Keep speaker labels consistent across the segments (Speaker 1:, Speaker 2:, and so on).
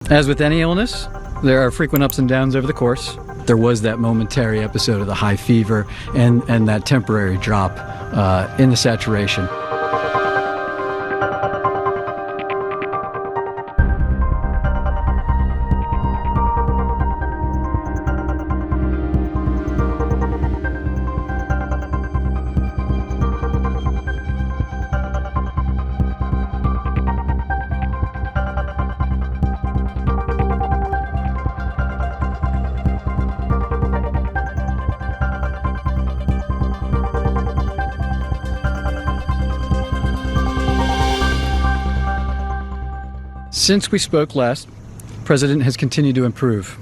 Speaker 1: As with any illness, there are frequent ups and downs over the course. There was that momentary episode of the high fever and that temporary drop in the saturation. Since we spoke last, the President has continued to improve.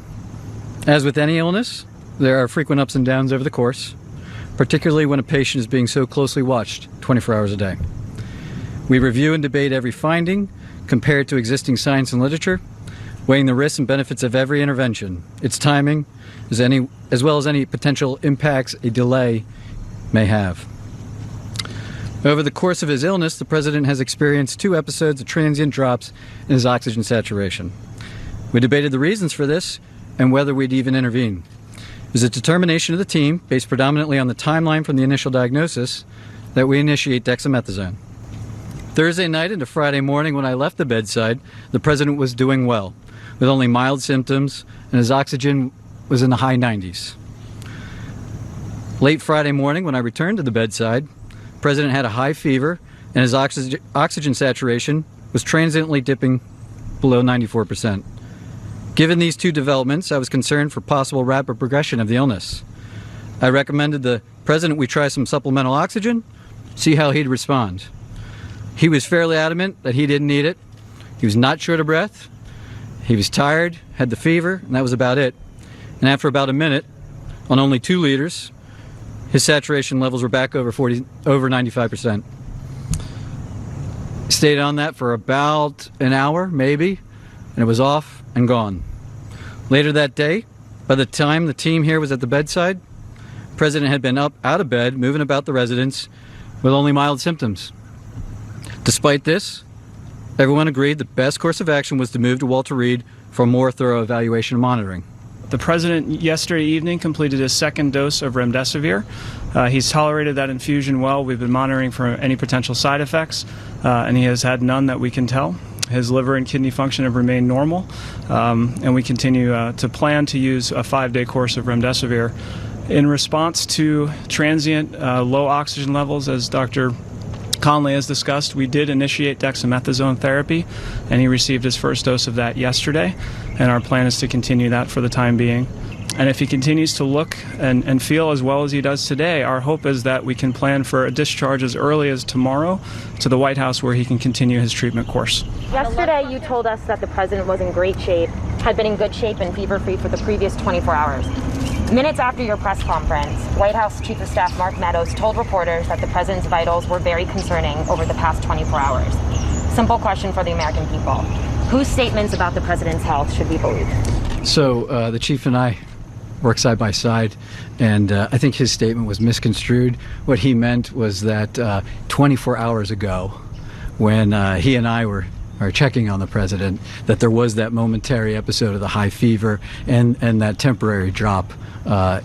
Speaker 1: As with any illness, there are frequent ups and downs over the course, particularly when a patient is being so closely watched 24 hours a day. We review and debate every finding, compare it to existing science and literature, weighing the risks and benefits of every intervention, its timing, as well as any potential impacts a delay may have. Over the course of his illness, the President has experienced 2 episodes of transient drops in his oxygen saturation. We debated the reasons for this and whether we'd even intervene. It was a determination of the team, based predominantly on the timeline from the initial diagnosis, that we initiate dexamethasone. Thursday night into Friday morning when I left the bedside, the President was doing well, with only mild symptoms, and his oxygen was in the high 90s. Late Friday morning when I returned to the bedside, the President had a high fever, and his oxygen saturation was transiently dipping below 94%. Given these 2 developments, I was concerned for possible rapid progression of the illness. I recommended the President we try some supplemental oxygen, see how he'd respond. He was fairly adamant that he didn't need it. He was not short of breath. He was tired, had the fever, and that was about it. And after about a minute, on only 2 liters, his saturation levels were back over 95%. Stayed on that for about an hour, maybe, and it was off and gone. Later that day, by the time the team here was at the bedside, the President had been up out of bed, moving about the residence with only mild symptoms. Despite this, everyone agreed the best course of action was to move to Walter Reed for a more thorough evaluation and monitoring.
Speaker 2: The President yesterday evening completed his 2nd dose of Remdesivir. He's tolerated that infusion well. We've been monitoring for any potential side effects, and he has had none that we can tell. His liver and kidney function have remained normal, and we continue to plan to use a 5-day course of Remdesivir. In response to transient low oxygen levels, as Dr. Conley has discussed, we did initiate dexamethasone therapy, and he received his 1st dose of that yesterday, and our plan is to continue that for the time being. And if he continues to look and feel as well as he does today, our hope is that we can plan for a discharge as early as tomorrow to the White House, where he can continue his treatment course.
Speaker 3: Yesterday you told us that the President was in great shape, had been in good shape and fever-free for the previous 24 hours. Minutes after your press conference, White House Chief of Staff Mark Meadows told reporters that the President's vitals were very concerning over the past 24 hours. Simple question for the American people. Whose statements about the President's health should we believe?
Speaker 1: So the Chief and I work side by side, and I think his statement was misconstrued. What he meant was that 24 hours ago, when he and I were checking on the President, that there was that momentary episode of the high fever and that temporary drop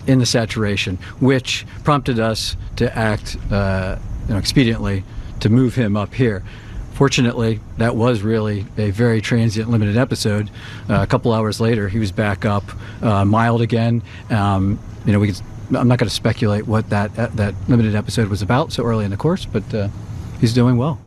Speaker 1: in the saturation, which prompted us to act expediently to move him up here. Fortunately, that was really a very transient, limited episode. A couple hours later, he was back up, mild again. I'm not going to speculate what that limited episode was about so early in the course, but he's doing well.